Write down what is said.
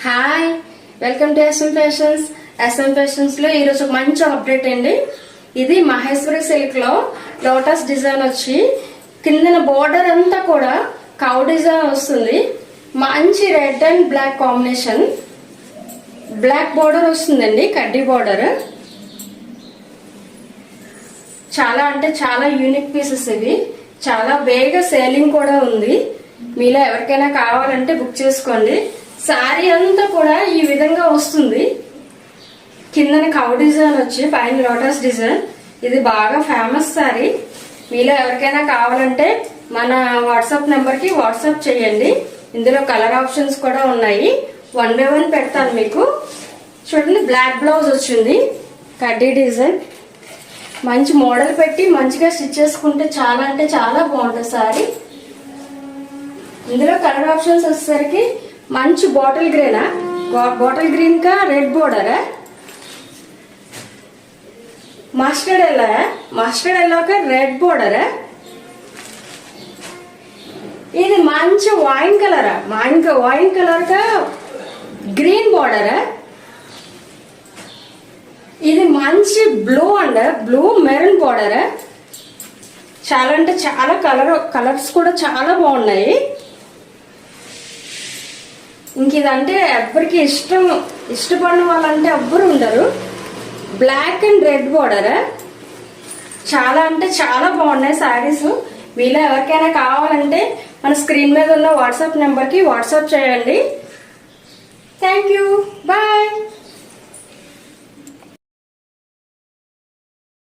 Hi, welcome to SM fashions లో ఈరోజు ఒక మంచి అప్డేట్ అండి. ఇది మహేశ్వరి సిల్క్ లో లోటస్ డిజైన్ వచ్చి కిందన బోర్డర్ అంతా కూడా కౌ డిజైన్ వస్తుంది. మంచి red and black combination, black border వస్తుందండి, కడ్డీ బోర్డర్. చాలా అంటే చాలా యూనిక్ పీసెస్ ఇవి. చాలా బేగా సేలింగ్ కూడా ఉంది. మీలో ఎవరికైనా కావాలంటే బుక్ చేసుకోండి. శారీ అంతా కూడా ఈ విధంగా వస్తుంది. కిందన కౌ డిజైన్ వచ్చి పైన లోటస్ డిజైన్. ఇది బాగా ఫేమస్ శారీ. మీలో ఎవరికైనా కావాలంటే మన వాట్సాప్ నెంబర్ కి వాట్సాప్ చేయండి. ఇందులో కలర్ ఆప్షన్స్ కూడా ఉన్నాయి. 1 by 1 పెడతాను మీకు. చూడండి, బ్లాక్ బ్లౌజ్ వచ్చింది, కడ్డీ డిజైన్. మంచి మోడల్ పెట్టి మంచిగా స్టిచ్ చేసుకుంటే చాలా అంటే చాలా బాగుంటుంది సారీ. ఇందులో కలర్ ఆప్షన్స్ వచ్చేసరికి మంచి బాటిల్ గ్రీనా, బాటిల్ గ్రీన్ కా రెడ్ బోర్డర్, మస్టర్డ్ ఎల్లో కా రెడ్ బోర్డర్. ఇది మంచి వైన్ కలర్ కా గ్రీన్ బోర్డర్. ఇది మంచి బ్లూ బ్లూ మెరూన్ బోర్డర్. చాలా అంటే చాలా కలర్స్ కూడా చాలా బాగున్నాయి. ఇంక ఇదంటే ఎవ్వరికి ఇష్టపడిన వాళ్ళంటే ఎవ్వరు ఉండరు. Black and red border. చాలా అంటే చాలా బాగున్నాయి శారీస్. మీలో ఎవరికైనా కావాలంటే మన స్క్రీన్ మీద ఉన్న వాట్సాప్ నెంబర్కి వాట్సాప్ చేయండి. Thank you, bye.